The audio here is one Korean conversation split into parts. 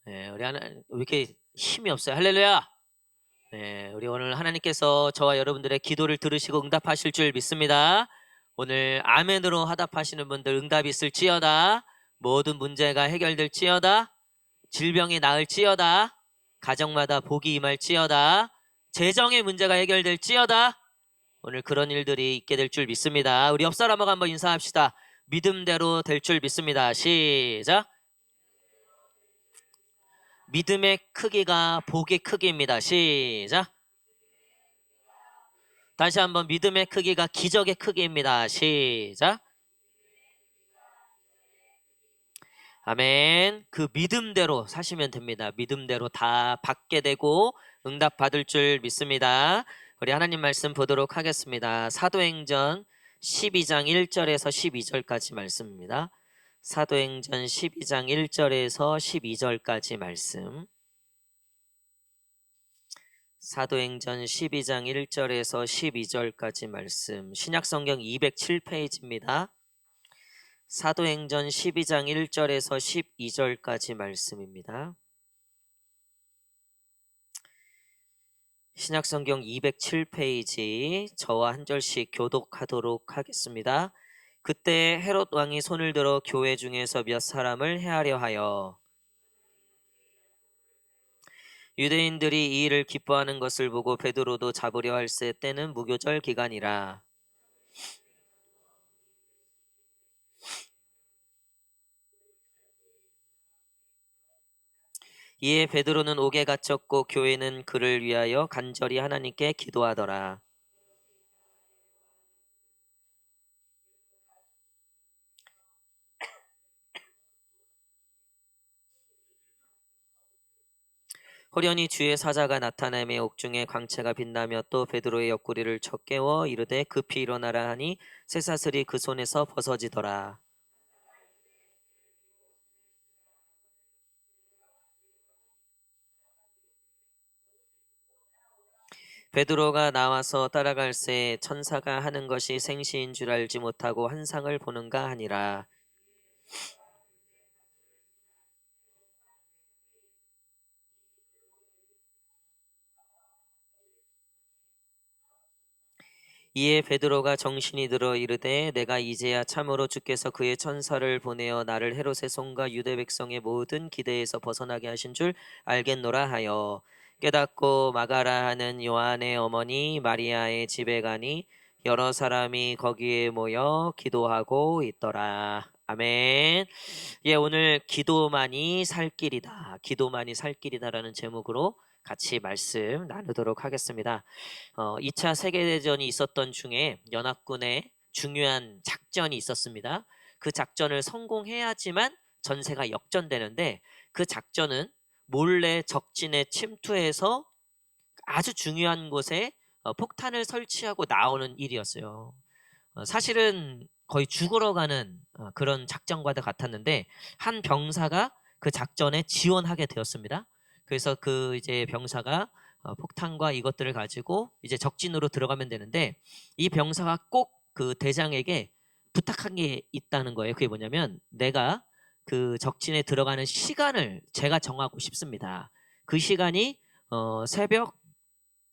우리 하나 왜 이렇게 힘이 없어요? 할렐루야. 우리 오늘 하나님께서 저와 여러분들의 기도를 들으시고 응답하실 줄 믿습니다. 오늘 아멘으로 화답하시는 분들 응답이 있을지어다. 모든 문제가 해결될지어다. 질병이 나을지어다. 가정마다 복이 임할지어다. 재정의 문제가 해결될지어다. 오늘 그런 일들이 있게 될 줄 믿습니다. 우리 옆 사람하고 한번 인사합시다. 믿음대로 될 줄 믿습니다. 시작. 믿음의 크기가 복의 크기입니다. 시작. 다시 한번 믿음의 크기가 기적의 크기입니다. 시작. 아멘. 그 믿음대로 사시면 됩니다. 믿음대로 다 받게 되고 응답 받을 줄 믿습니다. 우리 하나님 말씀 보도록 하겠습니다. 사도행전 12장 1절에서 12절까지 말씀입니다. 사도행전 12장 1절에서 12절까지 말씀. 사도행전 12장 1절에서 12절까지 말씀. 신약성경 207페이지입니다. 사도행전 12장 1절에서 12절까지 말씀입니다. 신약성경 207페이지 저와 한 절씩 교독하도록 하겠습니다. 그때 헤롯 왕이 손을 들어 교회 중에서 몇 사람을 해하려 하여 유대인들이 이 일을 기뻐하는 것을 보고 베드로도 잡으려 할세. 때는 무교절 기간이라. 이에 베드로는 옥에 갇혔고 교회는 그를 위하여 간절히 하나님께 기도하더라. 호련히 주의 사자가 나타나매 옥중에 광채가 빛나며 또 베드로의 옆구리를 쳐 깨워 이르되 급히 일어나라 하니 쇠사슬이 그 손에서 벗어지더라. 베드로가 나와서 따라갈새 천사가 하는 것이 생시인 줄 알지 못하고 환상을 보는가 하니라. 이에 베드로가 정신이 들어 이르되 내가 이제야 참으로 주께서 그의 천사를 보내어 나를 헤롯의 손과 유대 백성의 모든 기대에서 벗어나게 하신 줄 알겠노라 하여 깨닫고 마가라 하는 요한의 어머니 마리아의 집에 가니 여러 사람이 거기에 모여 기도하고 있더라. 아멘. 오늘 기도만이 살 길이다. 기도만이 살 길이다라는 제목으로 같이 말씀 나누도록 하겠습니다. 2차 세계대전이 있었던 중에 연합군의 중요한 작전이 있었습니다. 그 작전을 성공해야지만 전세가 역전되는데 그 작전은 몰래 적진에 침투해서 아주 중요한 곳에 폭탄을 설치하고 나오는 일이었어요. 사실은 거의 죽으러 가는 그런 작전과도 같았는데 한 병사가 그 작전에 지원하게 되었습니다. 그래서 그 이제 병사가 폭탄과 이것들을 가지고 이제 적진으로 들어가면 되는데 이 병사가 꼭 그 대장에게 부탁한 게 있다는 거예요. 그게 뭐냐면 내가 그 적진에 들어가는 시간을 제가 정하고 싶습니다. 그 시간이 새벽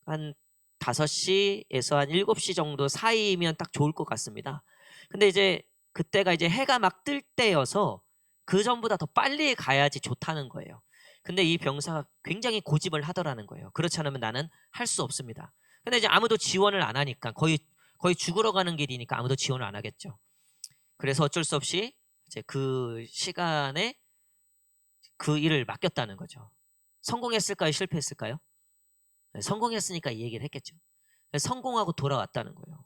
한 5시에서 한 7시 정도 사이면 딱 좋을 것 같습니다. 근데 이제 그때가 이제 해가 막 뜰 때여서 그 전보다 더 빨리 가야지 좋다는 거예요. 근데 이 병사가 굉장히 고집을 하더라는 거예요. 그렇지 않으면 나는 할 수 없습니다. 근데 이제 아무도 지원을 안 하니까 거의 죽으러 가는 길이니까 아무도 지원을 안 하겠죠. 그래서 어쩔 수 없이 이제 그 시간에 그 일을 맡겼다는 거죠. 성공했을까요? 실패했을까요? 성공했으니까 이 얘기를 했겠죠. 성공하고 돌아왔다는 거예요.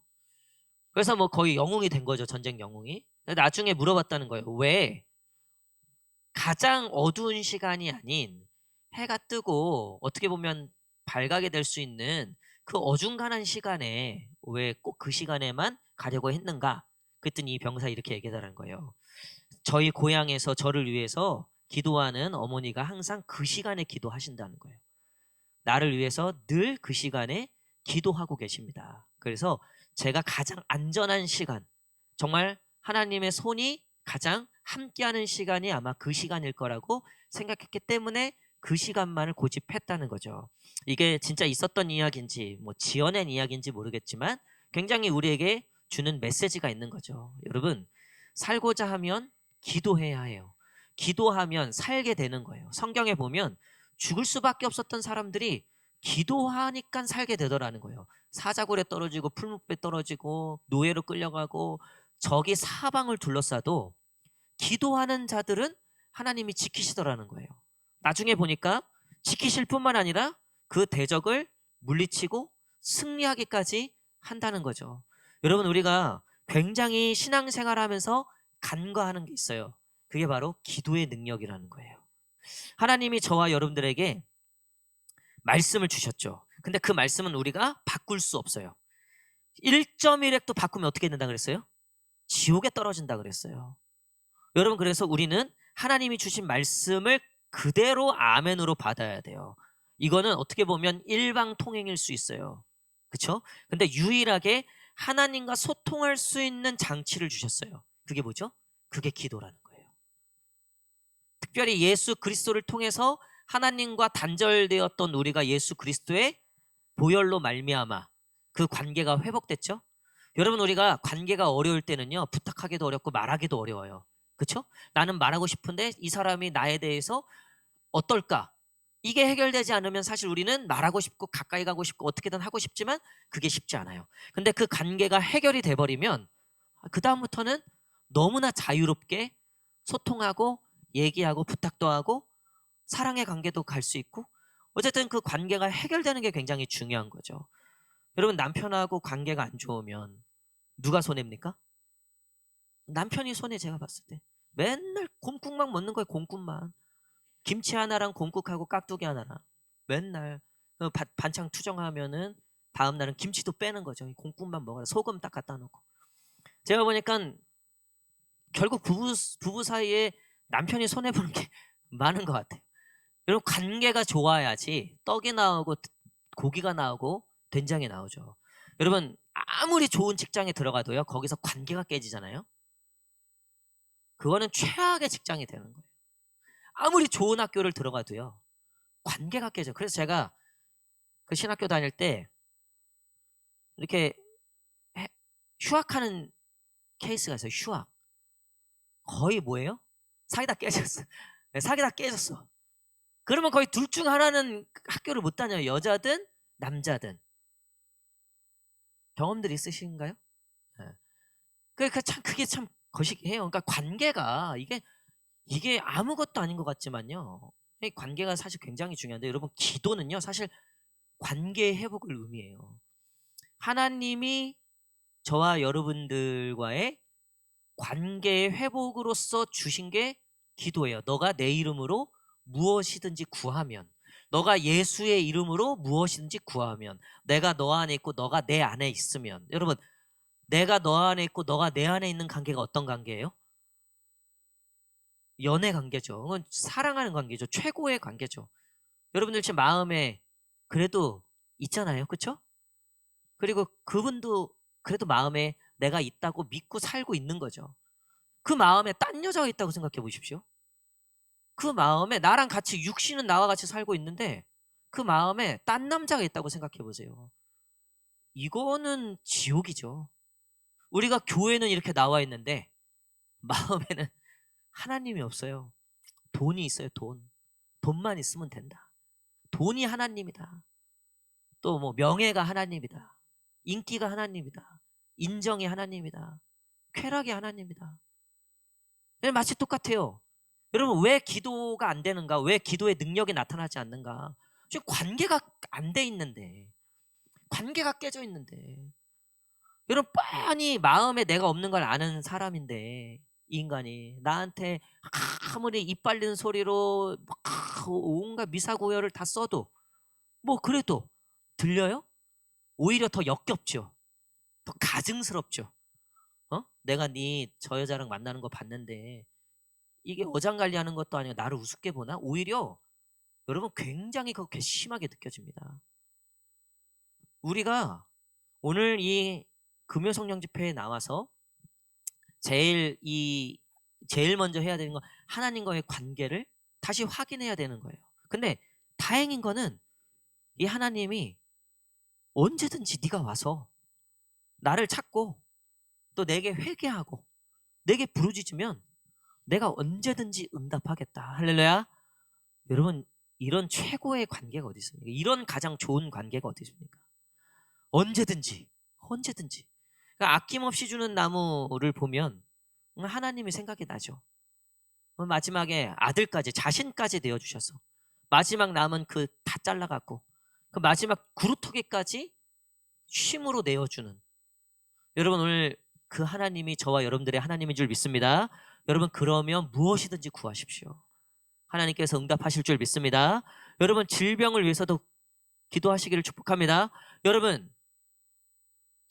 그래서 뭐 거의 영웅이 된 거죠. 전쟁 영웅이. 나중에 물어봤다는 거예요. 왜 가장 어두운 시간이 아닌 해가 뜨고 어떻게 보면 밝게 될 수 있는 그 어중간한 시간에 왜 꼭 그 시간에만 가려고 했는가? 그랬더니 이 병사 이렇게 얘기하는 거예요. 저희 고향에서 저를 위해서 기도하는 어머니가 항상 그 시간에 기도하신다는 거예요. 나를 위해서 늘 그 시간에 기도하고 계십니다. 그래서 제가 가장 안전한 시간, 정말 하나님의 손이 가장 함께하는 시간이 아마 그 시간일 거라고 생각했기 때문에 그 시간만을 고집했다는 거죠. 이게 진짜 있었던 이야기인지 뭐 지어낸 이야기인지 모르겠지만 굉장히 우리에게 주는 메시지가 있는 거죠. 여러분, 살고자 하면 기도해야 해요. 기도하면 살게 되는 거예요. 성경에 보면 죽을 수밖에 없었던 사람들이 기도하니까 살게 되더라는 거예요. 사자굴에 떨어지고 풀무불에 떨어지고 노예로 끌려가고 적이 사방을 둘러싸도 기도하는 자들은 하나님이 지키시더라는 거예요. 나중에 보니까 지키실 뿐만 아니라 그 대적을 물리치고 승리하기까지 한다는 거죠. 여러분, 우리가 굉장히 신앙생활 하면서 간과하는 게 있어요. 그게 바로 기도의 능력이라는 거예요. 하나님이 저와 여러분들에게 말씀을 주셨죠. 근데 그 말씀은 우리가 바꿀 수 없어요. 1.1획도 바꾸면 어떻게 된다 그랬어요? 지옥에 떨어진다 그랬어요. 여러분, 그래서 우리는 하나님이 주신 말씀을 그대로 아멘으로 받아야 돼요. 이거는 어떻게 보면 일방통행일 수 있어요. 그렇죠? 근데 유일하게 하나님과 소통할 수 있는 장치를 주셨어요. 그게 뭐죠? 그게 기도라는 거예요. 특별히 예수 그리스도를 통해서 하나님과 단절되었던 우리가 예수 그리스도의 보혈로 말미암아 그 관계가 회복됐죠? 여러분, 우리가 관계가 어려울 때는요, 부탁하기도 어렵고 말하기도 어려워요. 그렇죠? 나는 말하고 싶은데 이 사람이 나에 대해서 어떨까? 이게 해결되지 않으면 사실 우리는 말하고 싶고 가까이 가고 싶고 어떻게든 하고 싶지만 그게 쉽지 않아요. 근데 그 관계가 해결이 돼버리면 그 다음부터는 너무나 자유롭게 소통하고 얘기하고 부탁도 하고 사랑의 관계도 갈 수 있고, 어쨌든 그 관계가 해결되는 게 굉장히 중요한 거죠. 여러분, 남편하고 관계가 안 좋으면 누가 손해입니까? 남편이 손해. 제가 봤을 때 맨날 곰국만 먹는 거예요. 곰국만. 김치 하나랑 곰국하고 깍두기 하나랑 맨날 반찬 투정하면은 다음날은 김치도 빼는 거죠. 곰국만 먹어라. 소금 딱 갖다 놓고. 제가 보니까 결국 부부 사이에 남편이 손해보는 게 많은 것 같아요. 여러분, 관계가 좋아야지 떡이 나오고 고기가 나오고 된장이 나오죠. 여러분, 아무리 좋은 직장에 들어가도요, 거기서 관계가 깨지잖아요. 그거는 최악의 직장이 되는 거예요. 아무리 좋은 학교를 들어가도요, 관계가 깨져. 그래서 제가 그 신학교 다닐 때 이렇게 휴학하는 케이스가 있어요. 휴학. 거의 뭐예요? 사귀다 깨졌어. 네, 사귀다 깨졌어. 그러면 거의 둘 중 하나는 학교를 못 다녀요. 여자든 남자든. 경험들 있으신가요? 네. 그게 참 거시기해요. 그러니까 관계가 이게 아무것도 아닌 것 같지만요. 이 관계가 사실 굉장히 중요한데, 여러분, 기도는요, 사실 관계 회복을 의미해요. 하나님이 저와 여러분들과의 관계 회복으로서 주신 게 기도예요. 너가 내 이름으로 무엇이든지 구하면, 너가 예수의 이름으로 무엇이든지 구하면, 내가 너 안에 있고 너가 내 안에 있으면. 여러분, 내가 너 안에 있고 너가 내 안에 있는 관계가 어떤 관계예요? 연애 관계죠. 그건 사랑하는 관계죠. 최고의 관계죠. 여러분들 지금 마음에 그래도 있잖아요. 그렇죠? 그리고 그분도 그래도 마음에 내가 있다고 믿고 살고 있는 거죠. 그 마음에 딴 여자가 있다고 생각해 보십시오. 그 마음에 나랑 같이, 육신은 나와 같이 살고 있는데 그 마음에 딴 남자가 있다고 생각해 보세요. 이거는 지옥이죠. 우리가 교회는 이렇게 나와 있는데 마음에는 하나님이 없어요. 돈이 있어요. 돈만 있으면 된다. 돈이 하나님이다. 또 뭐 명예가 하나님이다. 인기가 하나님이다. 인정이 하나님이다. 쾌락이 하나님이다. 마치 똑같아요. 여러분, 왜 기도가 안 되는가? 왜 기도의 능력이 나타나지 않는가? 지금 관계가 안 돼 있는데, 관계가 깨져 있는데, 여러분, 뻔히 마음에 내가 없는 걸 아는 사람인데, 이 인간이 나한테 아무리 입 벌리는 소리로 막 온갖 미사고열을 다 써도 뭐 그래도 들려요? 오히려 더 역겹죠. 더 가증스럽죠. 내가 네 저 여자랑 만나는 거 봤는데 이게 어장관리하는 것도 아니고 나를 우습게 보나? 오히려 여러분, 굉장히 그거 괘씸하게 느껴집니다. 우리가 오늘 이 금요성령 집회에 나와서 제일 이 제일 먼저 해야 되는 건 하나님과의 관계를 다시 확인해야 되는 거예요. 근데 다행인 거는 이 하나님이 언제든지 네가 와서 나를 찾고 또 내게 회개하고 내게 부르짖으면 내가 언제든지 응답하겠다. 할렐루야. 여러분, 이런 최고의 관계가 어디 있습니까? 이런 가장 좋은 관계가 어디 있습니까? 언제든지 그러니까 아낌없이 주는 나무를 보면 하나님이 생각이 나죠. 마지막에 아들까지, 자신까지 내어주셔서 마지막 남은 그 다 잘라갖고 그 마지막 구루터기까지 쉼으로 내어주는, 여러분 오늘 그 하나님이 저와 여러분들의 하나님인 줄 믿습니다. 여러분, 그러면 무엇이든지 구하십시오. 하나님께서 응답하실 줄 믿습니다. 여러분, 질병을 위해서도 기도하시기를 축복합니다. 여러분,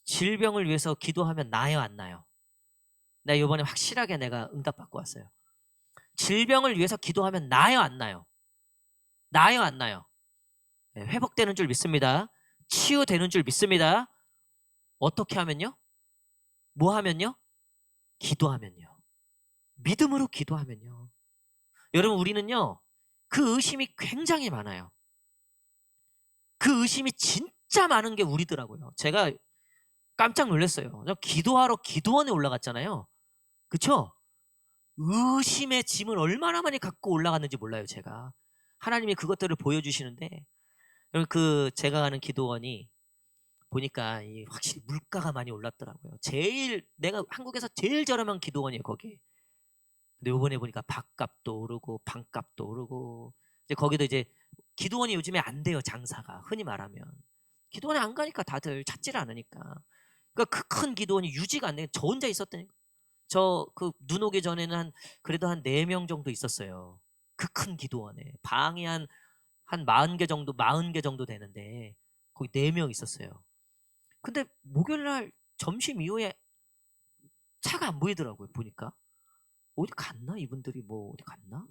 질병을 위해서 기도하면 나요, 안 나요? 나 이번에 확실하게 내가 응답받고 왔어요. 질병을 위해서 기도하면 나요, 안 나요? 나요, 안 나요? 네, 회복되는 줄 믿습니다. 치유되는 줄 믿습니다. 어떻게 하면요? 뭐 하면요? 기도하면요. 믿음으로 기도하면요. 여러분, 우리는요, 그 의심이 굉장히 많아요. 그 의심이 진짜 많은 게 우리더라고요. 제가 깜짝 놀랐어요. 저 기도하러 기도원에 올라갔잖아요. 그쵸? 의심의 짐을 얼마나 많이 갖고 올라갔는지 몰라요, 제가. 하나님이 그것들을 보여주시는데, 그 제가 가는 기도원이 보니까 확실히 물가가 많이 올랐더라고요. 내가 한국에서 제일 저렴한 기도원이에요, 거기. 근데 요번에 보니까 밥값도 오르고 방값도 오르고, 이제 거기도 이제 기도원이 요즘에 안 돼요, 장사가. 흔히 말하면 기도원에 안 가니까 다들 찾지를 않으니까. 그러니까 그 큰 기도원이 유지가 안 돼. 저 혼자 있었다니까. 저 그 눈 오기 전에는 그래도 한 4명 정도 있었어요. 그 큰 기도원에 방이 한 40개 정도 되는데 거기 4명 있었어요. 근데 목요일 날 점심 이후에 차가 안 보이더라고요. 보니까 어디 갔나, 이분들이 뭐 어디 갔나?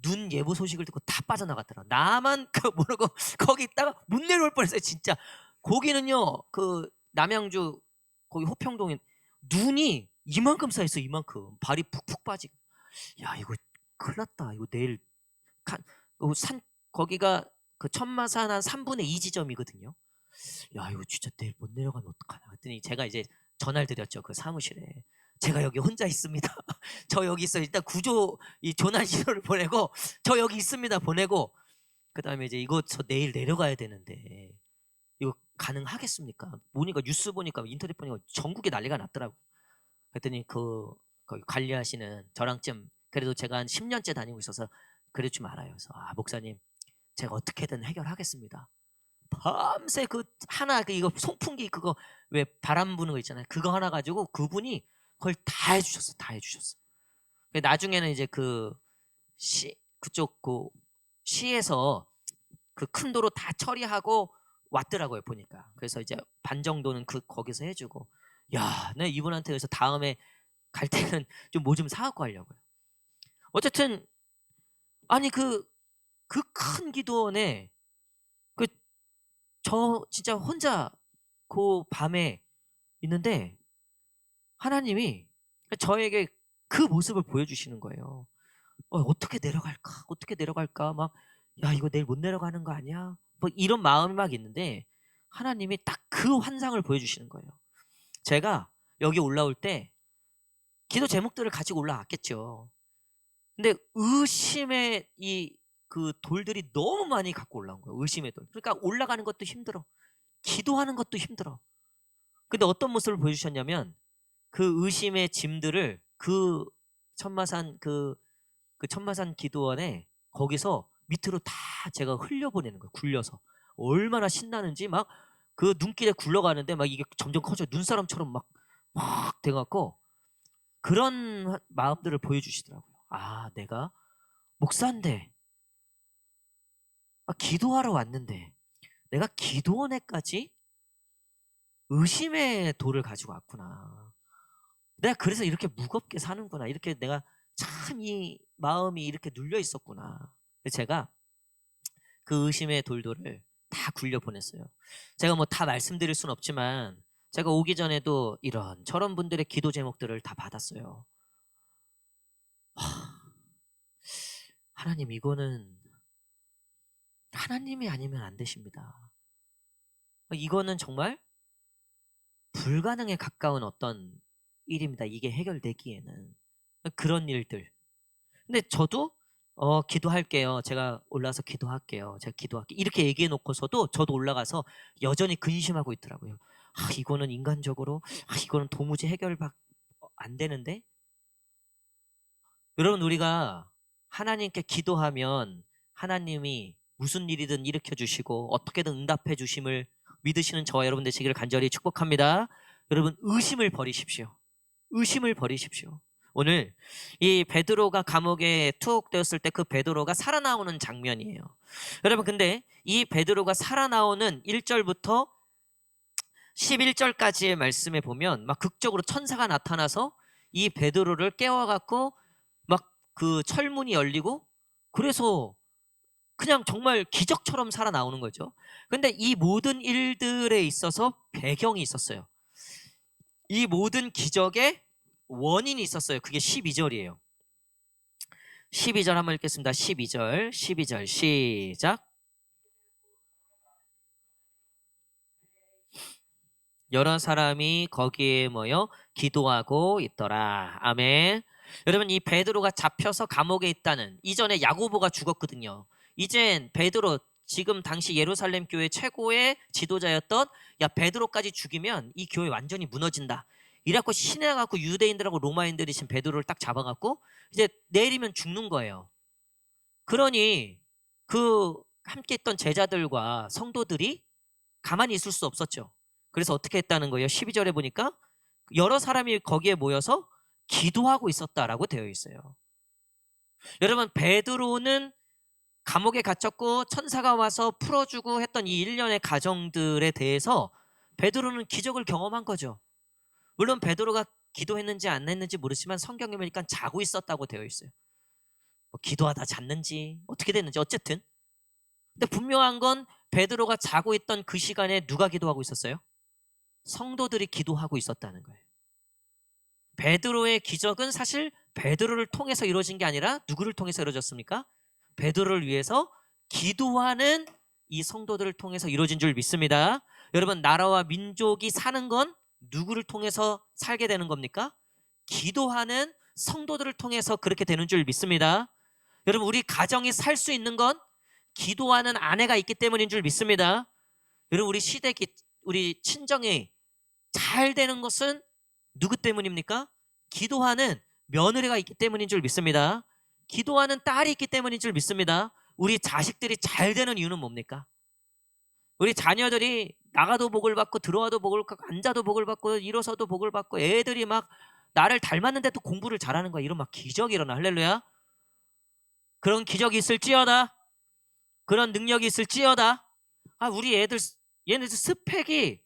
눈 예보 소식을 듣고 다 빠져나갔더라. 나만 모르고 거기 있다가 못 내려올 뻔했어요, 진짜. 거기는요, 그 남양주 거기 호평동에 눈이 이만큼 쌓였어, 이만큼. 발이 푹푹 빠지고. 야, 이거 큰일 났다. 이거 내일 산 거기가 그 천마산 한 3분의 2 지점이거든요. 야, 이거 진짜 내일 못 내려가면 어떡하나 했더니 제가 이제 전화를 드렸죠, 그 사무실에. 제가 여기 혼자 있습니다. 저 여기 있어요. 일단 이 조난 신호를 보내고 저 여기 있습니다 보내고, 그다음에 이제 이거 저 내일 내려가야 되는데 이거 가능하겠습니까? 보니까 뉴스 보니까 인터넷 보니까 전국에 난리가 났더라고요. 그랬더니 거기 관리하시는 저랑 좀 그래도 제가 한 10년째 다니고 있어서 그래 좀 알아요. 그래서 목사님, 제가 어떻게든 해결하겠습니다. 밤새 이거 송풍기 그거 왜 바람 부는 거 있잖아요. 그거 하나 가지고 그분이 그걸 다 해주셨어. 다 해주셨어. 나중에는 이제 그쪽 시에서 그 큰 도로 다 처리하고 왔더라고요, 보니까. 그래서 이제 반 정도는 거기서 해주고. 야, 내 이분한테 그래서 다음에 갈 때는 좀 뭐 좀 사갖고 가려고요. 어쨌든 아니 그 큰 기도원에 저 진짜 혼자 그 밤에 있는데 하나님이 저에게 그 모습을 보여주시는 거예요. 어떻게 내려갈까? 어떻게 내려갈까? 막, 야, 이거 내일 못 내려가는 거 아니야? 뭐 이런 마음이 막 있는데 하나님이 딱 그 환상을 보여주시는 거예요. 제가 여기 올라올 때 기도 제목들을 가지고 올라왔겠죠. 근데 의심의 그 돌들이 너무 많이 갖고 올라온 거예요. 의심의 돌. 그러니까 올라가는 것도 힘들어. 기도하는 것도 힘들어. 근데 어떤 모습을 보여주셨냐면 그 의심의 짐들을 그 천마산 그 천마산 기도원에 거기서 밑으로 다 제가 흘려보내는 거예요. 굴려서. 얼마나 신나는지 막 그 눈길에 굴러가는데 막 이게 점점 커져. 눈사람처럼 막 돼갖고 그런 마음들을 보여주시더라고요. 내가 목사인데, 기도하러 왔는데 내가 기도원에까지 의심의 돌을 가지고 왔구나. 내가 그래서 이렇게 무겁게 사는구나. 이렇게 내가 참 이 마음이 이렇게 눌려 있었구나. 제가 그 의심의 돌들을 다 굴려 보냈어요. 제가 뭐 다 말씀드릴 수는 없지만 제가 오기 전에도 이런 저런 분들의 기도 제목들을 다 받았어요. 하나님, 이거는 하나님이 아니면 안 되십니다. 이거는 정말 불가능에 가까운 어떤 일입니다. 이게 해결되기에는. 그런 일들. 근데 저도 기도할게요. 제가 올라가서 기도할게요. 제가 기도할게요. 이렇게 얘기해 놓고서도 저도 올라가서 여전히 근심하고 있더라고요. 이거는 인간적으로, 이거는 도무지 안 되는데? 여러분, 우리가 하나님께 기도하면 하나님이 무슨 일이든 일으켜 주시고 어떻게든 응답해 주심을 믿으시는 저와 여러분 되시기를 간절히 축복합니다. 여러분, 의심을 버리십시오. 의심을 버리십시오. 오늘 이 베드로가 감옥에 투옥 되었을 때 그 베드로가 살아나오는 장면이에요. 여러분, 근데 이 베드로가 살아나오는 1절부터 11절까지의 말씀에 보면 막 극적으로 천사가 나타나서 이 베드로를 깨워갖고 막 그 철문이 열리고, 그래서 그냥 정말 기적처럼 살아나오는 거죠. 근데 이 모든 일들에 있어서 배경이 있었어요. 이 모든 기적의 원인이 있었어요. 그게 12절이에요. 12절 한번 읽겠습니다. 12절 시작. 여러 사람이 거기에 모여 기도하고 있더라. 아멘. 여러분, 이 베드로가 잡혀서 감옥에 있다는, 이전에 야고보가 죽었거든요. 이젠 베드로, 지금 당시 예루살렘 교회 최고의 지도자였던 베드로까지 죽이면 이 교회 완전히 무너진다. 이래갖고 신해갖고 유대인들하고 로마인들이 지금 베드로를 딱 잡아갖고 이제 내리면 죽는 거예요. 그러니 그 함께 있던 제자들과 성도들이 가만히 있을 수 없었죠. 그래서 어떻게 했다는 거예요? 12절에 보니까 여러 사람이 거기에 모여서 기도하고 있었다라고 되어 있어요. 여러분, 베드로는 감옥에 갇혔고 천사가 와서 풀어주고 했던 이 일련의 과정들에 대해서 베드로는 기적을 경험한 거죠. 물론 베드로가 기도했는지 안 했는지 모르지만 성경에 보니까 자고 있었다고 되어 있어요. 기도하다 잤는지 어떻게 됐는지 어쨌든. 근데 분명한 건 베드로가 자고 있던 그 시간에 누가 기도하고 있었어요? 성도들이 기도하고 있었다는 거예요. 베드로의 기적은 사실 베드로를 통해서 이루어진 게 아니라 누구를 통해서 이루어졌습니까? 베드로를 위해서 기도하는 이 성도들을 통해서 이루어진 줄 믿습니다. 여러분, 나라와 민족이 사는 건 누구를 통해서 살게 되는 겁니까? 기도하는 성도들을 통해서 그렇게 되는 줄 믿습니다. 여러분, 우리 가정이 살 수 있는 건 기도하는 아내가 있기 때문인 줄 믿습니다. 여러분, 우리 친정이 잘 되는 것은 누구 때문입니까? 기도하는 며느리가 있기 때문인 줄 믿습니다. 기도하는 딸이 있기 때문인 줄 믿습니다. 우리 자식들이 잘 되는 이유는 뭡니까? 우리 자녀들이 나가도 복을 받고 들어와도 복을 받고 앉아도 복을 받고 일어서도 복을 받고 애들이 막 나를 닮았는데 또 공부를 잘하는 거야. 이런 막 기적이 일어나. 할렐루야. 그런 기적이 있을지어다. 그런 능력이 있을지어다. 우리 얘네들 스펙이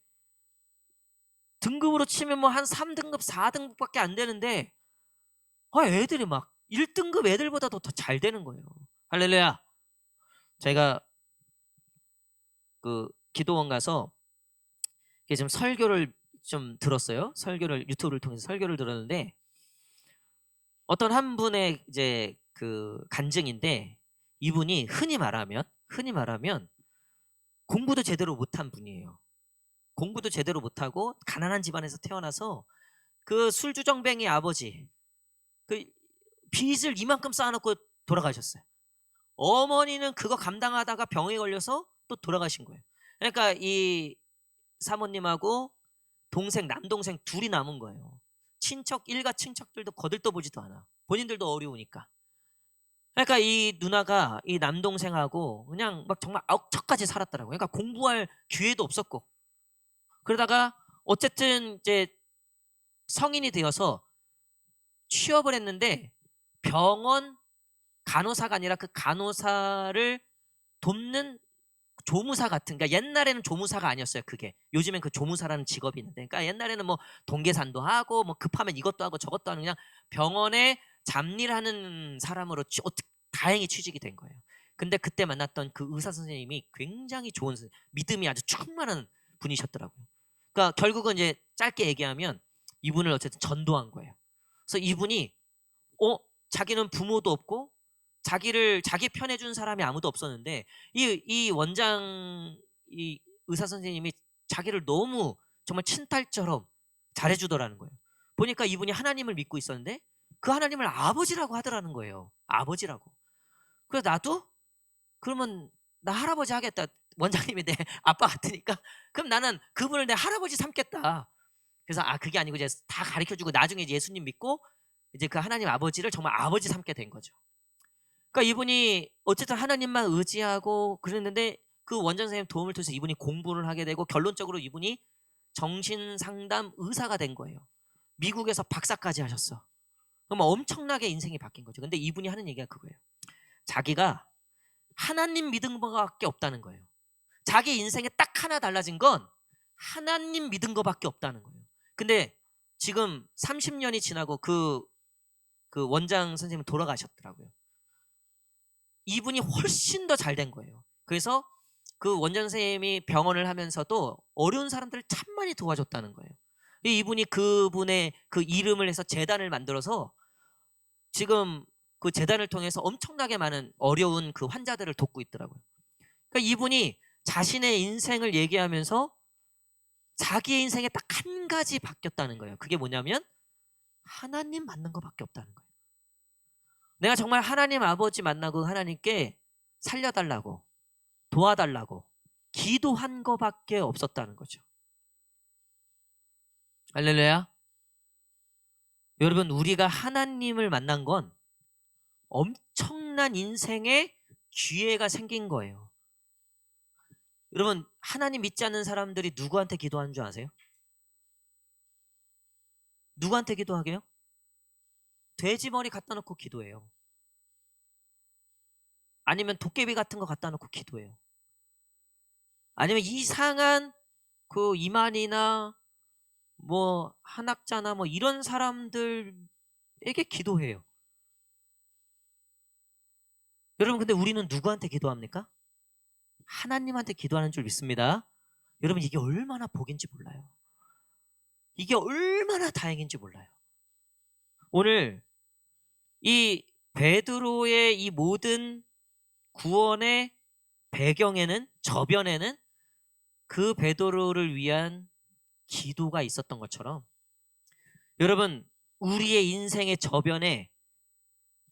등급으로 치면 뭐 한 3등급, 4등급밖에 안 되는데 애들이 막 1등급 애들보다도 더 잘 되는 거예요. 할렐루야. 제가 그 기도원 가서 지금 설교를 좀 들었어요. 유튜브를 통해서 설교를 들었는데 어떤 한 분의 이제 그 간증인데, 이분이 흔히 말하면 공부도 제대로 못한 분이에요. 공부도 제대로 못하고 가난한 집안에서 태어나서 그 술주정뱅이 아버지, 그 빚을 이만큼 쌓아놓고 돌아가셨어요. 어머니는 그거 감당하다가 병에 걸려서 또 돌아가신 거예요. 그러니까 이 사모님하고 남동생 둘이 남은 거예요. 일가 친척들도 거들떠보지도 않아. 본인들도 어려우니까. 그러니까 이 누나가 이 남동생하고 그냥 막 정말 억척까지 살았더라고요. 그러니까 공부할 기회도 없었고. 그러다가 어쨌든 이제 성인이 되어서 취업을 했는데 병원 간호사가 아니라 그 간호사를 돕는 조무사 같은, 그러니까 옛날에는 조무사가 아니었어요. 그게 요즘엔 그 조무사라는 직업이 있는데, 그러니까 옛날에는 뭐 동계산도 하고 뭐 급하면 이것도 하고 저것도 하는, 그냥 병원에 잡일하는 사람으로 다행히 취직이 된 거예요. 근데 그때 만났던 그 의사 선생님이 굉장히 좋은 믿음이 아주 충만한 분이셨더라고요. 그러니까 결국은 이제 짧게 얘기하면 이분을 어쨌든 전도한 거예요. 그래서 이분이 자기는 부모도 없고 자기 편해준 사람이 아무도 없었는데 이 원장 이 의사 선생님이 자기를 너무 정말 친딸처럼 잘해주더라는 거예요. 보니까 이분이 하나님을 믿고 있었는데 그 하나님을 아버지라고 하더라는 거예요. 아버지라고. 그래서 나도 그러면 나 할아버지 하겠다. 원장님이 내 아빠 같으니까 그럼 나는 그분을 내 할아버지 삼겠다. 그래서 그게 아니고 이제 다 가르쳐주고 나중에 예수님 믿고 이제 그 하나님 아버지를 정말 아버지 삼게 된 거죠. 그러니까 이분이 어쨌든 하나님만 의지하고 그랬는데 그 원장 선생님 도움을 통해서 이분이 공부를 하게 되고 결론적으로 이분이 정신상담 의사가 된 거예요. 미국에서 박사까지 하셨어. 그럼 엄청나게 인생이 바뀐 거죠. 근데 이분이 하는 얘기가 그거예요. 자기가 하나님 믿은 거밖에 없다는 거예요. 자기 인생에 딱 하나 달라진 건 하나님 믿은 거밖에 없다는 거예요. 근데 지금 30년이 지나고 그 원장 선생님은 돌아가셨더라고요. 이분이 훨씬 더 잘 된 거예요. 그래서 그 원장 선생님이 병원을 하면서도 어려운 사람들을 참 많이 도와줬다는 거예요. 이분이 그분의 그 이름을 해서 재단을 만들어서 지금 그 재단을 통해서 엄청나게 많은 어려운 그 환자들을 돕고 있더라고요. 그러니까 이분이 자신의 인생을 얘기하면서 자기의 인생에 딱 한 가지 바뀌었다는 거예요. 그게 뭐냐면 하나님 만난 거밖에 없다는 거예요. 내가 정말 하나님 아버지 만나고 하나님께 살려달라고 도와달라고 기도한 거밖에 없었다는 거죠. 할렐루야. 여러분, 우리가 하나님을 만난 건 엄청난 인생의 기회가 생긴 거예요. 여러분, 하나님 믿지 않는 사람들이 누구한테 기도하는 줄 아세요? 누구한테 기도하게요? 돼지 머리 갖다 놓고 기도해요. 아니면 도깨비 같은 거 갖다 놓고 기도해요. 아니면 이상한 그 이만희나 뭐 한학자나 뭐 이런 사람들에게 기도해요. 여러분, 근데 우리는 누구한테 기도합니까? 하나님한테 기도하는 줄 믿습니다. 여러분, 이게 얼마나 복인지 몰라요. 이게 얼마나 다행인지 몰라요. 오늘 이 베드로의 이 모든 구원의 배경에는, 저변에는 그 베드로를 위한 기도가 있었던 것처럼 여러분, 우리의 인생의 저변에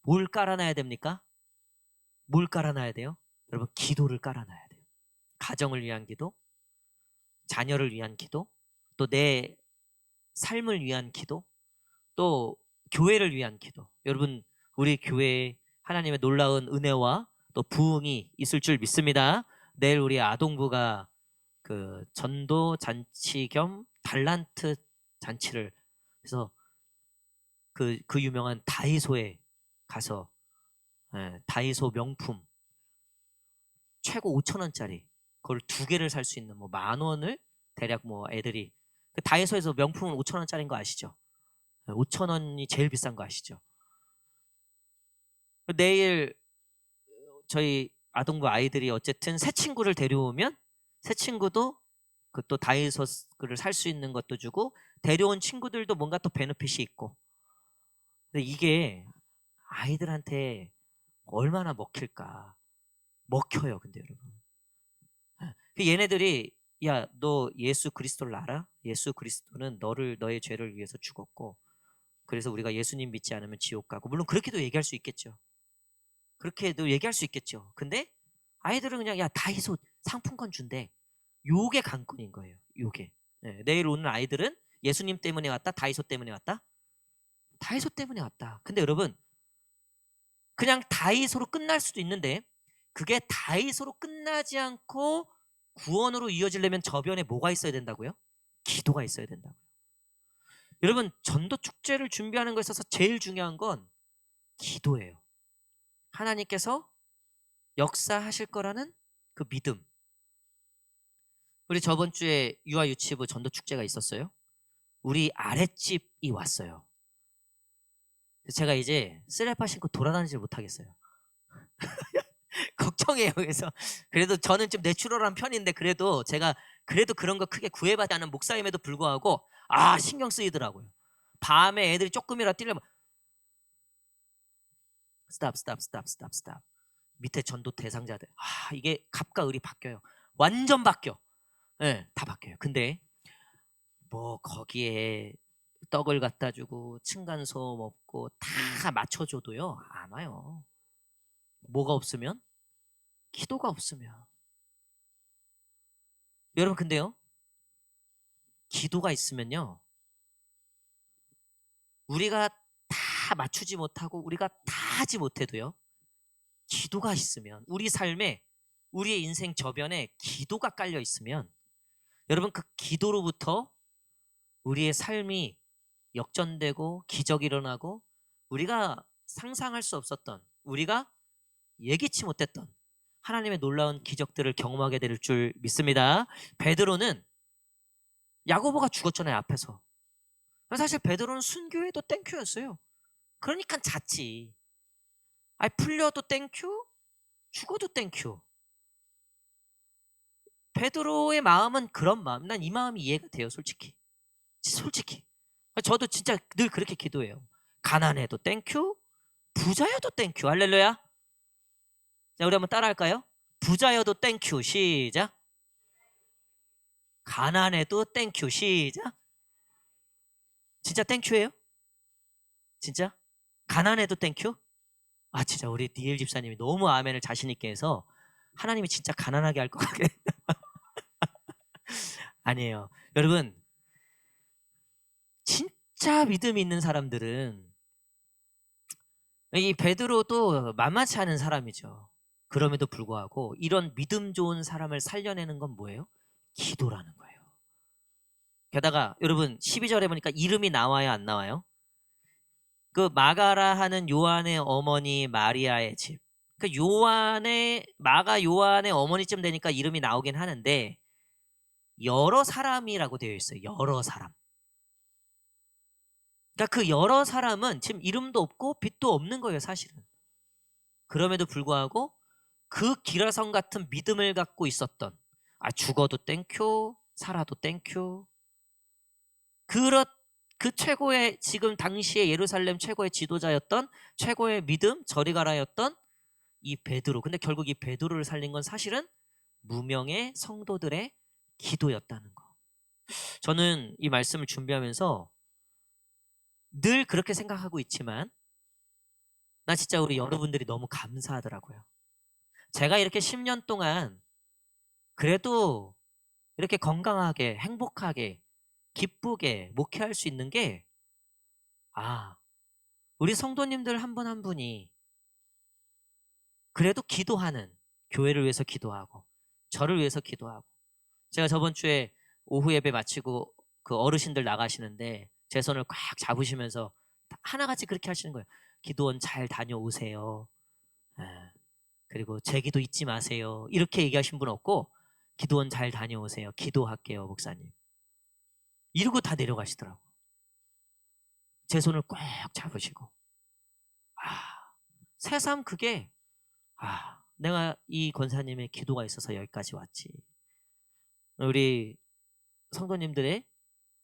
뭘 깔아놔야 됩니까? 뭘 깔아놔야 돼요? 여러분, 기도를 깔아놔야 돼요. 가정을 위한 기도, 자녀를 위한 기도, 또 내 삶을 위한 기도, 또 교회를 위한 기도. 여러분, 우리 교회에 하나님의 놀라운 은혜와 또 부흥이 있을 줄 믿습니다. 내일 우리 아동부가 그 전도 잔치 겸 달란트 잔치를 해서 그 유명한 다이소에 가서 다이소 명품 최고 5,000원짜리 그걸 2개를 살 수 있는 뭐 10,000원을 대략 뭐 애들이 그 다이소에서 명품은 5,000원짜리인 거 아시죠? 5,000원이 제일 비싼 거 아시죠? 내일 저희 아동부 아이들이 어쨌든 새 친구를 데려오면 새 친구도 그 또 다이소를 살 수 있는 것도 주고 데려온 친구들도 뭔가 또 베네핏이 있고. 근데 이게 아이들한테 얼마나 먹힐까? 먹혀요, 근데 여러분. 얘네들이 야, 너 예수 그리스도를 알아? 예수 그리스도는 너의 죄를 위해서 죽었고 그래서 우리가 예수님 믿지 않으면 지옥 가고 물론 그렇게도 얘기할 수 있겠죠. 그렇게도 얘기할 수 있겠죠. 근데 아이들은 그냥 야, 다이소 상품권 준대. 요게 관건인 거예요. 요게. 내일 오는 아이들은 예수님 때문에 왔다? 다이소 때문에 왔다? 다이소 때문에 왔다. 근데 여러분, 그냥 다이소로 끝날 수도 있는데 그게 다이소로 끝나지 않고 구원으로 이어지려면 저변에 뭐가 있어야 된다고요? 기도가 있어야 된다고요. 여러분, 전도 축제를 준비하는 것에 있어서 제일 중요한 건 기도예요. 하나님께서 역사하실 거라는 그 믿음. 우리 저번 주에 유아유치부 전도 축제가 있었어요. 우리 아랫집이 왔어요. 제가 이제 쓰레파 신고 돌아다니질 못하겠어요. 걱정해요. 그래서 그래도 저는 좀 내추럴한 편인데 그래도 제가 그래도 그런 거 크게 구애받지 않은 목사임에도 불구하고 신경 쓰이더라고요. 밤에 애들이 조금이라도 뛰려면 스탑. 밑에 전도 대상자들. 이게 갑과 을이 바뀌어요. 완전 바뀌어. 예, 다 바뀌어요. 근데 뭐 거기에 떡을 갖다 주고 층간소음 없고 다 맞춰줘도요 안 와요. 뭐가 없으면? 기도가 없으면. 여러분 근데요 기도가 있으면요 우리가 다 맞추지 못하고 우리가 다 하지 못해도요 기도가 있으면 우리 삶에 우리의 인생 저변에 기도가 깔려 있으면 여러분 그 기도로부터 우리의 삶이 역전되고 기적이 일어나고 우리가 상상할 수 없었던 우리가 예기치 못했던 하나님의 놀라운 기적들을 경험하게 될 줄 믿습니다. 베드로는 야고보가 죽었잖아요 앞에서. 사실 베드로는 순교해도 땡큐였어요. 그러니까 잤지. 풀려도 땡큐 죽어도 땡큐. 베드로의 마음은 그런 마음. 난 이 마음이 이해가 돼요 솔직히. 저도 진짜 늘 그렇게 기도해요. 가난해도 땡큐 부자여도 땡큐. 할렐루야. 자, 우리 한번 따라할까요? 부자여도 땡큐. 시작. 가난해도 땡큐. 시작. 진짜 땡큐예요? 진짜? 가난해도 땡큐? 진짜 우리 니엘 집사님이 너무 아멘을 자신 있게 해서 하나님이 진짜 가난하게 할 것 같게. 아니에요. 여러분 진짜 믿음이 있는 사람들은 이 베드로도 만만치 않은 사람이죠. 그럼에도 불구하고 이런 믿음 좋은 사람을 살려내는 건 뭐예요? 기도라는 거예요. 게다가 여러분 12절에 보니까 이름이 나와요 안 나와요? 그 마가라 하는 요한의 어머니 마리아의 집. 그 마가 요한의 어머니쯤 되니까 이름이 나오긴 하는데 여러 사람이라고 되어 있어요. 여러 사람. 그러니까 그 여러 사람은 지금 이름도 없고 빛도 없는 거예요, 사실은. 그럼에도 불구하고 그 기라성 같은 믿음을 갖고 있었던 죽어도 땡큐, 살아도 땡큐. 그 최고의 지금 당시에 예루살렘 최고의 지도자였던 최고의 믿음, 저리가라였던 이 베드로. 근데 결국 이 베드로를 살린 건 사실은 무명의 성도들의 기도였다는 거. 저는 이 말씀을 준비하면서 늘 그렇게 생각하고 있지만 나 진짜 우리 여러분들이 너무 감사하더라고요. 제가 이렇게 10년 동안 그래도 이렇게 건강하게 행복하게 기쁘게 목회할 수 있는 게 우리 성도님들 한 분 한 분이 그래도 기도하는 교회를 위해서 기도하고 저를 위해서 기도하고 제가 저번 주에 오후 예배 마치고 그 어르신들 나가시는데 제 손을 꽉 잡으시면서 하나같이 그렇게 하시는 거예요. 기도원 잘 다녀오세요. 그리고 제 기도 잊지 마세요. 이렇게 얘기하신 분 없고 기도원 잘 다녀오세요. 기도할게요 목사님. 이러고 다 내려가시더라고. 제 손을 꽉 잡으시고 새삼 그게 내가 이 권사님의 기도가 있어서 여기까지 왔지. 우리 성도님들의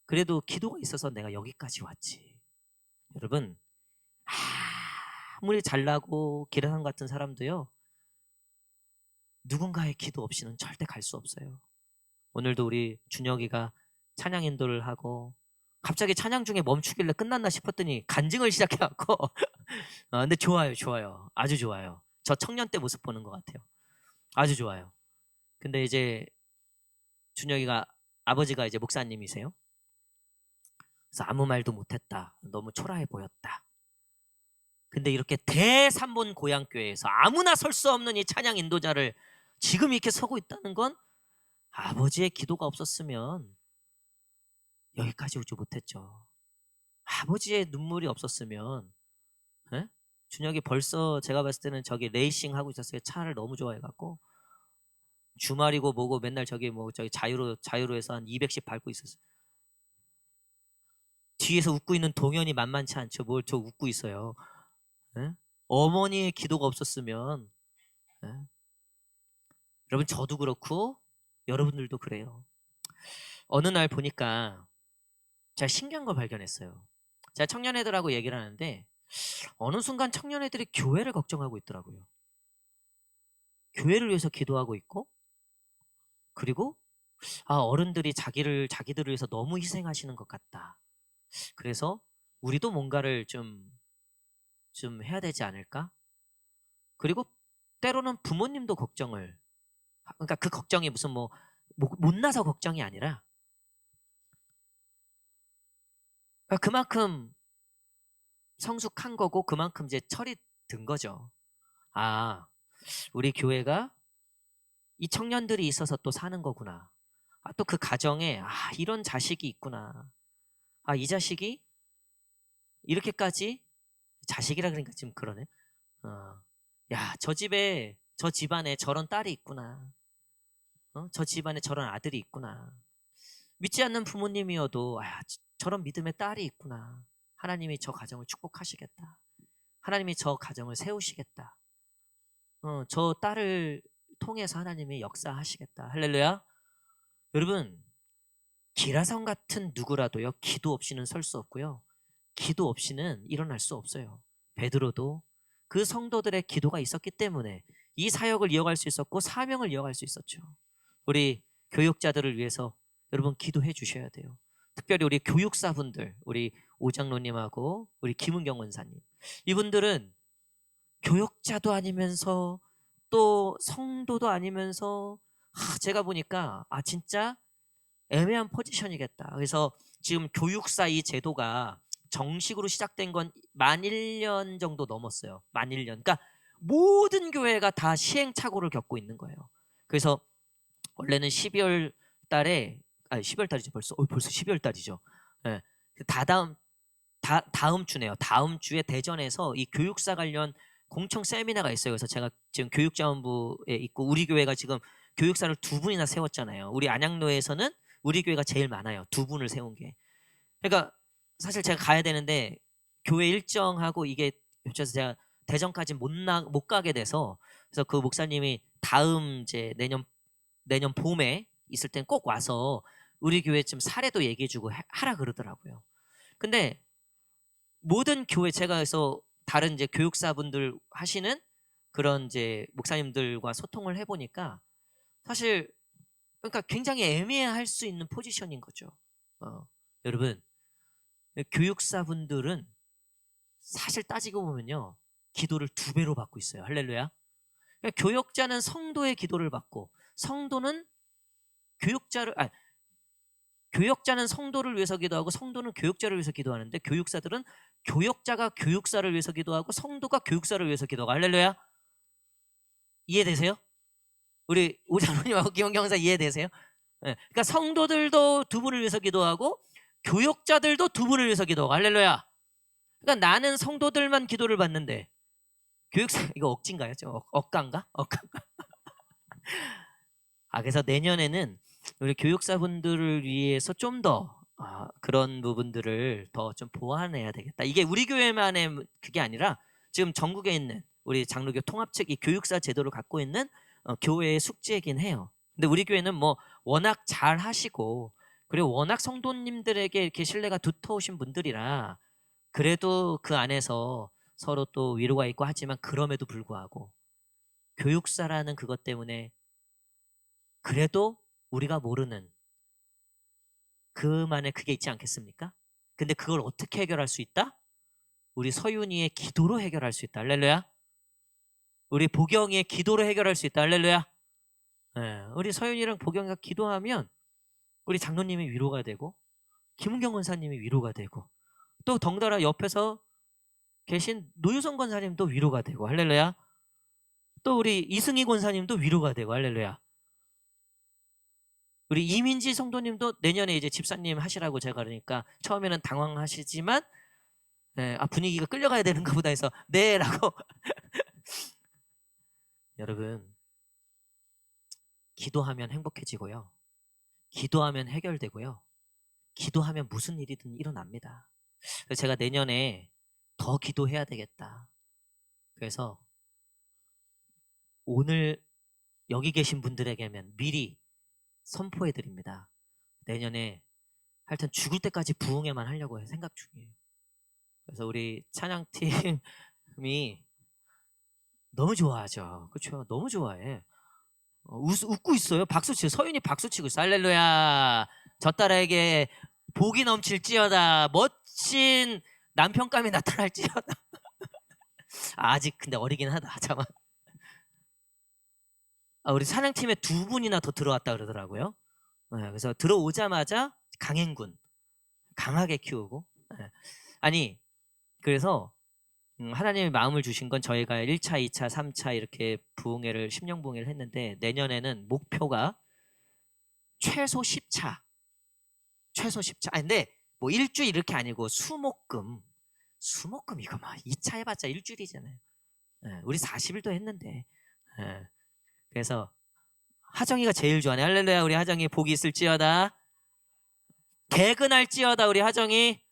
그래도 기도가 있어서 내가 여기까지 왔지. 여러분 아무리 잘나고 기라상 같은 사람도요 누군가의 기도 없이는 절대 갈 수 없어요. 오늘도 우리 준혁이가 찬양 인도를 하고 갑자기 찬양 중에 멈추길래 끝났나 싶었더니 간증을 시작해갖고 근데 좋아요. 아주 좋아요. 저 청년 때 모습 보는 것 같아요. 아주 좋아요. 근데 이제 준혁이가 아버지가 이제 목사님이세요. 그래서 아무 말도 못했다. 너무 초라해 보였다. 근데 이렇게 대삼본 고향교회에서 아무나 설 수 없는 이 찬양 인도자를 지금 이렇게 서고 있다는 건 아버지의 기도가 없었으면 여기까지 오지 못했죠. 아버지의 눈물이 없었으면 준혁이 벌써 제가 봤을 때는 저기 레이싱 하고 있었어요. 차를 너무 좋아해갖고 주말이고 뭐고 맨날 저기 자유로에서 한 200씩 밟고 있었어요. 뒤에서 웃고 있는 동현이 만만치 않죠. 뭘 저 웃고 있어요. 어머니의 기도가 없었으면 여러분 저도 그렇고 여러분들도 그래요. 어느 날 보니까 제가 신기한 걸 발견했어요. 제가 청년애들하고 얘기를 하는데 어느 순간 청년애들이 교회를 걱정하고 있더라고요. 교회를 위해서 기도하고 있고, 그리고 어른들이 자기들을 위해서 너무 희생하시는 것 같다. 그래서 우리도 뭔가를 좀 해야 되지 않을까? 그리고 때로는 부모님도 걱정을, 그러니까 그 걱정이 무슨 뭐 못나서 걱정이 아니라, 그러니까 그만큼 성숙한 거고 그만큼 이제 철이 든 거죠. 아, 우리 교회가 이 청년들이 있어서 또 사는 거구나. 또 그 가정에 이런 자식이 있구나. 이 자식이 이렇게까지, 자식이라 그러니까 지금 그러네. 야, 저 집안에 저런 딸이 있구나. 저 집안에 저런 아들이 있구나. 믿지 않는 부모님이어도 저런 믿음의 딸이 있구나. 하나님이 저 가정을 축복하시겠다. 하나님이 저 가정을 세우시겠다. 저 딸을 통해서 하나님이 역사하시겠다. 할렐루야. 여러분, 기라성 같은 누구라도요, 기도 없이는 설 수 없고요, 기도 없이는 일어날 수 없어요. 베드로도 그 성도들의 기도가 있었기 때문에 이 사역을 이어갈 수 있었고 사명을 이어갈 수 있었죠. 우리 교육자들을 위해서 여러분 기도해 주셔야 돼요. 특별히 우리 교육사분들, 우리 오장로님하고 우리 김은경 원사님, 이분들은 교육자도 아니면서 또 성도도 아니면서 제가 보니까 진짜 애매한 포지션이겠다. 그래서 지금 교육사 이 제도가 정식으로 시작된 건 만 1년 정도 넘었어요. 만 1년. 그러니까 모든 교회가 다 시행착오를 겪고 있는 거예요. 그래서 원래는 12월 달에 12월 달이죠. 벌써 12월 달이죠. 예. 다음 주네요. 다음 주에 대전에서 이 교육사 관련 공청 세미나가 있어요. 그래서 제가 지금 교육자원부에 있고, 우리 교회가 지금 교육사를 2분이나 세웠잖아요. 우리 안양로에서는 우리 교회가 제일 많아요. 2분을 세운 게. 그러니까 사실 제가 가야 되는데 교회 일정하고 이게 겹쳐서 제가 대전까지 못 가게 돼서, 그래서 그 목사님이 다음 이제 내년 봄에 있을 땐 꼭 와서 우리 교회 좀 사례도 얘기해주고 하라 그러더라고요. 근데 모든 교회, 제가 그래서 다른 이제 교육사분들 하시는 그런 이제 목사님들과 소통을 해보니까 사실, 그러니까 굉장히 애매할 수 있는 포지션인 거죠. 여러분, 교육사분들은 사실 따지고 보면요, 기도를 2배로 받고 있어요. 할렐루야. 그러니까 교역자는 성도의 기도를 받고, 성도는 교역자는 성도를 위해서 기도하고 성도는 교역자를 위해서 기도하는데, 교육사들은 교역자가 교육사를 위해서 기도하고 성도가 교육사를 위해서 기도하고. 할렐루야. 이해되세요? 우리 오장로님하고 김원경 사 이해되세요? 네. 그러니까 성도들도 2분을 위해서 기도하고 교역자들도 2분을 위해서 기도하고. 할렐루야. 그러니까 나는 성도들만 기도를 받는데 교육사, 이거 억진가요? 억간가? 그래서 내년에는 우리 교육사분들을 위해서 좀 더 그런 부분들을 더 좀 보완해야 되겠다. 이게 우리 교회만의 그게 아니라 지금 전국에 있는 우리 장로교 통합측 이 교육사 제도를 갖고 있는 교회의 숙제이긴 해요. 근데 우리 교회는 뭐 워낙 잘 하시고, 그리고 워낙 성도님들에게 이렇게 신뢰가 두터우신 분들이라 그래도 그 안에서 서로 또 위로가 있고 하지만, 그럼에도 불구하고 교육사라는 그것 때문에 그래도 우리가 모르는 그만의 그게 있지 않겠습니까? 근데 그걸 어떻게 해결할 수 있다? 우리 서윤이의 기도로 해결할 수 있다. 할렐루야. 우리 보경이의 기도로 해결할 수 있다. 할렐루야. 네, 우리 서윤이랑 보경이가 기도하면 우리 장로님이 위로가 되고 김은경 권사님이 위로가 되고, 또 덩달아 옆에서 계신 노유성 권사님도 위로가 되고. 할렐루야. 또 우리 이승희 권사님도 위로가 되고. 할렐루야. 우리 이민지 성도님도 내년에 이제 집사님 하시라고 제가 그러니까 처음에는 당황하시지만, 네, 분위기가 끌려가야 되는가 보다 해서 네 라고. 여러분, 기도하면 행복해지고요, 기도하면 해결되고요, 기도하면 무슨 일이든 일어납니다. 그래서 제가 내년에 더 기도해야 되겠다. 그래서 오늘 여기 계신 분들에게는 미리 선포해 드립니다. 내년에 하여튼 죽을 때까지 부흥회만 하려고 생각 중이에요. 그래서 우리 찬양팀이 너무 좋아하죠. 그렇죠? 너무 좋아해. 웃고 있어요. 박수 치고 서윤이 박수 치고 있어. 할렐루야. 저 딸에게 복이 넘칠지어다. 멋진 남편감이 나타날지어다. 아직 근데 어리긴 하다. 잠깐. 우리 사냥팀에 2분이나 더 들어왔다 그러더라고요. 그래서 들어오자마자 강행군 강하게 키우고. 아니 그래서 하나님이 마음을 주신 건 저희가 1차, 2차, 3차 이렇게 부흥회를 심령부흥회를 했는데 내년에는 목표가 최소 10차. 최소 10차. 근데 뭐 일주일 이렇게 아니고 수목금 이거 막 2차 해봤자 일주일이잖아요. 우리 40일도 했는데. 그래서 하정이가 제일 좋아하네. 할렐루야. 우리 하정이 복이 있을지어다. 개근할지어다. 우리 하정이.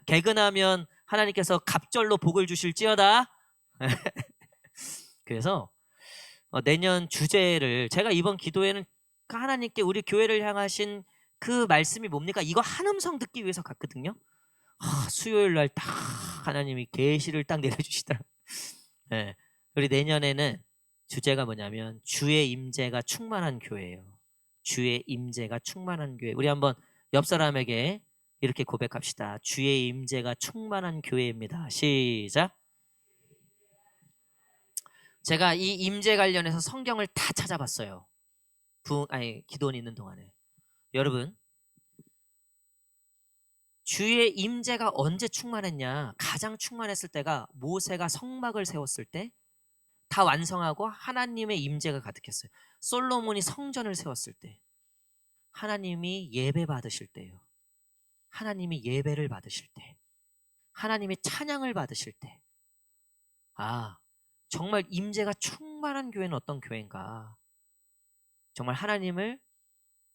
개근하면 하나님께서 갑절로 복을 주실지어다. 그래서 내년 주제를 제가 이번 기도회는 하나님께 우리 교회를 향하신 그 말씀이 뭡니까? 이거 한 음성 듣기 위해서 갔거든요. 수요일 날 딱 하나님이 계시를 딱 내려주시더라. 우리 내년에는 주제가 뭐냐면 주의 임재가 충만한 교회예요. 주의 임재가 충만한 교회. 우리 한번 옆 사람에게 이렇게 고백합시다. 주의 임재가 충만한 교회입니다. 시작. 제가 이 임재 관련해서 성경을 다 찾아봤어요. 기도원 있는 동안에. 여러분, 주의 임재가 언제 충만했냐? 가장 충만했을 때가 모세가 성막을 세웠을 때 다 완성하고 하나님의 임재가 가득했어요. 솔로몬이 성전을 세웠을 때 하나님이 예배 받으실 때요. 하나님이 예배를 받으실 때 하나님이 찬양을 받으실 때 정말 임재가 충만한 교회는 어떤 교회인가? 정말 하나님을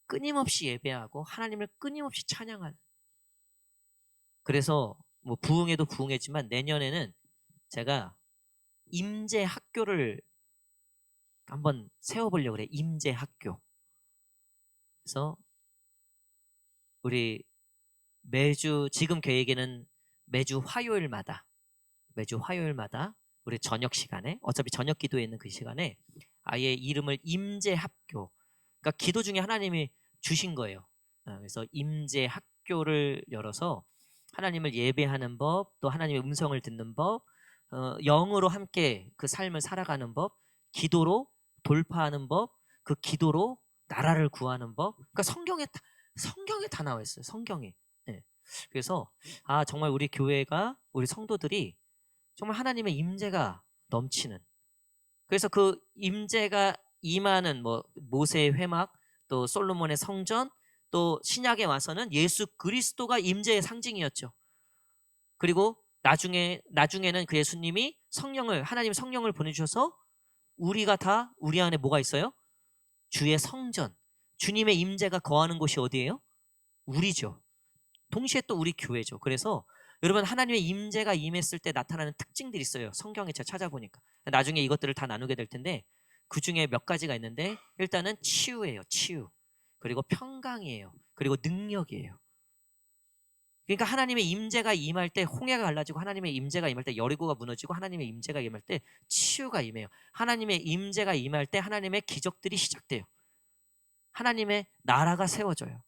끊임없이 예배하고 하나님을 끊임없이 찬양하는. 그래서 뭐 부흥회도 부흥회지만 내년에는 제가 임재 학교를 한번 세워보려고 그래. 임재 학교. 그래서 우리 지금 계획에는 매주 화요일마다 우리 저녁 시간에 어차피 저녁 기도에 있는 그 시간에 아예 이름을 임재 학교. 그러니까 기도 중에 하나님이 주신 거예요. 그래서 임재 학교를 열어서 하나님을 예배하는 법, 또 하나님의 음성을 듣는 법, 영으로 함께 그 삶을 살아가는 법, 기도로 돌파하는 법, 그 기도로 나라를 구하는 법. 그러니까 성경에 다 나와 있어요. 성경에. 그래서 정말 우리 교회가 우리 성도들이 정말 하나님의 임재가 넘치는. 그래서 그 임재가 임하는 뭐 모세의 회막, 또 솔로몬의 성전, 또 신약에 와서는 예수 그리스도가 임재의 상징이었죠. 그리고 나중에는 그 예수님이 하나님 성령을 보내주셔서 우리가 다 우리 안에 뭐가 있어요? 주의 성전, 주님의 임재가 거하는 곳이 어디예요? 우리죠. 동시에 또 우리 교회죠. 그래서 여러분 하나님의 임재가 임했을 때 나타나는 특징들이 있어요. 성경에 제가 찾아보니까. 나중에 이것들을 다 나누게 될 텐데 그 중에 몇 가지가 있는데 일단은 치유예요. 치유. 그리고 평강이에요. 그리고 능력이에요. 그러니까 하나님의 임재가 임할 때 홍해가 갈라지고 하나님의 임재가 임할 때 여리고가 무너지고 하나님의 임재가 임할 때 치유가 임해요. 하나님의 임재가 임할 때 하나님의 기적들이 시작돼요. 하나님의 나라가 세워져요.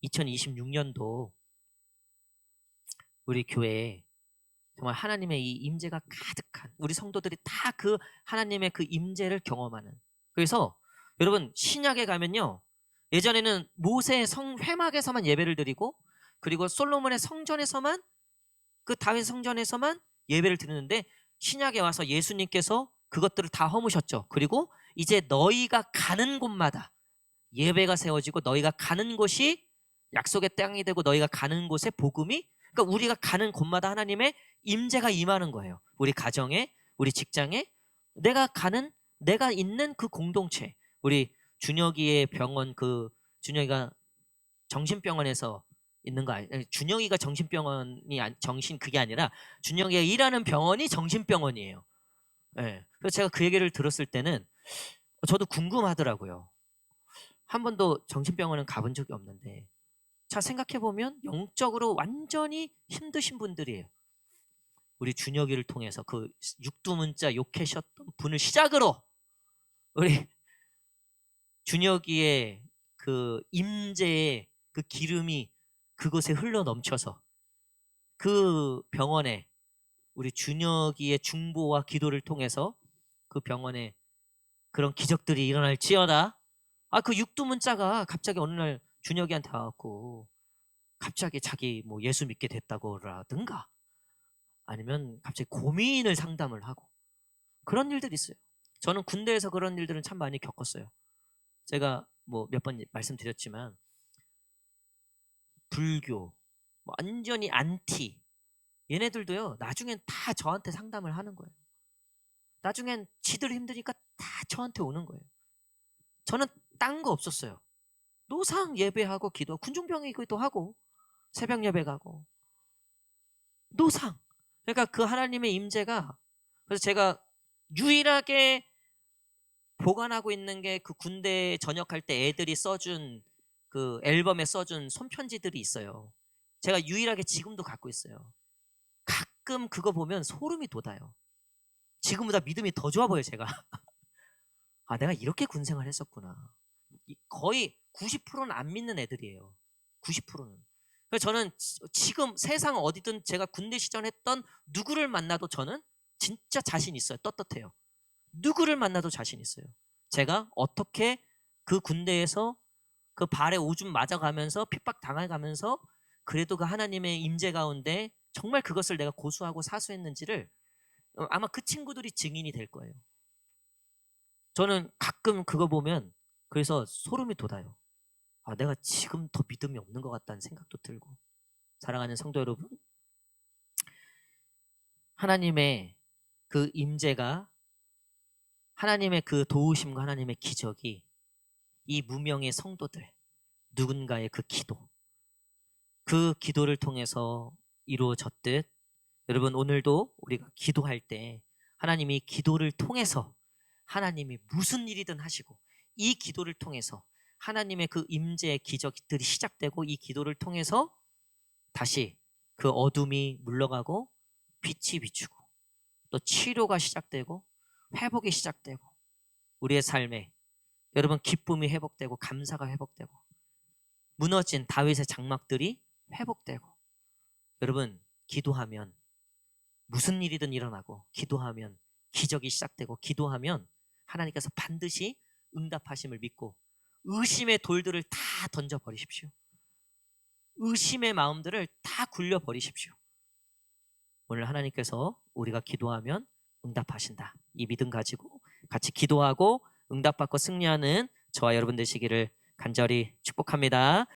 2026년도 우리 교회에 정말 하나님의 이 임재가 가득한 우리 성도들이 다 그 하나님의 그 임재를 경험하는. 그래서 여러분 신약에 가면요. 예전에는 모세의 회막에서만 예배를 드리고 그리고 솔로몬의 성전에서만 그 다윗 성전에서만 예배를 드리는데 신약에 와서 예수님께서 그것들을 다 허무셨죠. 그리고 이제 너희가 가는 곳마다 예배가 세워지고 너희가 가는 곳이 약속의 땅이 되고 너희가 가는 곳에 복음이 그러니까 우리가 가는 곳마다 하나님의 임재가 임하는 거예요. 우리 가정에, 우리 직장에, 내가 있는 그 공동체. 우리 준혁이의 병원 준혁이가 정신병원에서 있는 거 아니에요? 준혁이가 정신병원이 그게 아니라 준혁이가 일하는 병원이 정신병원이에요. 그래서 제가 그 얘기를 들었을 때는 저도 궁금하더라고요. 한 번도 정신병원은 가본 적이 없는데 자, 생각해보면 영적으로 완전히 힘드신 분들이에요. 우리 준혁이를 통해서 그 육두문자 욕하셨던 분을 시작으로 우리 준혁이의 그 임재의 그 기름이 그곳에 흘러 넘쳐서 그 병원에 우리 준혁이의 중보와 기도를 통해서 그 병원에 그런 기적들이 일어날지어다. 그 육두문자가 갑자기 어느 날 준혁이한테 와갖고 갑자기 자기 뭐 예수 믿게 됐다고라든가 아니면 갑자기 고민을 상담을 하고 그런 일들이 있어요. 저는 군대에서 그런 일들은 참 많이 겪었어요. 제가 뭐 몇 번 말씀드렸지만 불교 완전히 안티 얘네들도요 나중엔 다 저한테 상담을 하는 거예요. 나중엔 지들 힘드니까 다 저한테 오는 거예요. 저는 딴 거 없었어요. 노상 예배하고 기도, 군중병이기도 하고 새벽 예배 가고 노상. 그러니까 그 하나님의 임재가 그래서 제가 유일하게 보관하고 있는 게 그 군대 전역할 때 애들이 써준 그 앨범에 써준 손편지들이 있어요. 제가 유일하게 지금도 갖고 있어요. 가끔 그거 보면 소름이 돋아요. 지금보다 믿음이 더 좋아 보여요, 제가. 내가 이렇게 군생활 했었구나. 거의 90%는 안 믿는 애들이에요. 90%는. 그래서 저는 지금 세상 어디든 제가 군대 시절 했던 누구를 만나도 저는 진짜 자신 있어요. 떳떳해요. 누구를 만나도 자신 있어요. 제가 어떻게 그 군대에서 그 발에 오줌 맞아가면서 핍박 당해가면서 그래도 그 하나님의 임재 가운데 정말 그것을 내가 고수하고 사수했는지를 아마 그 친구들이 증인이 될 거예요. 저는 가끔 그거 보면 그래서 소름이 돋아요. 내가 지금 더 믿음이 없는 것 같다는 생각도 들고. 사랑하는 성도 여러분, 하나님의 그 임재가 하나님의 그 도우심과 하나님의 기적이 이 무명의 성도들 누군가의 그 기도 그 기도를 통해서 이루어졌듯 여러분 오늘도 우리가 기도할 때 하나님이 기도를 통해서 하나님이 무슨 일이든 하시고 이 기도를 통해서 하나님의 그 임재의 기적들이 시작되고 이 기도를 통해서 다시 그 어둠이 물러가고 빛이 비추고 또 치료가 시작되고 회복이 시작되고 우리의 삶에 여러분 기쁨이 회복되고 감사가 회복되고 무너진 다윗의 장막들이 회복되고 여러분 기도하면 무슨 일이든 일어나고 기도하면 기적이 시작되고 기도하면 하나님께서 반드시 응답하심을 믿고 의심의 돌들을 다 던져버리십시오. 의심의 마음들을 다 굴려버리십시오. 오늘 하나님께서 우리가 기도하면 응답하신다. 이 믿음 가지고 같이 기도하고 응답받고 승리하는 저와 여러분 되시기를 간절히 축복합니다.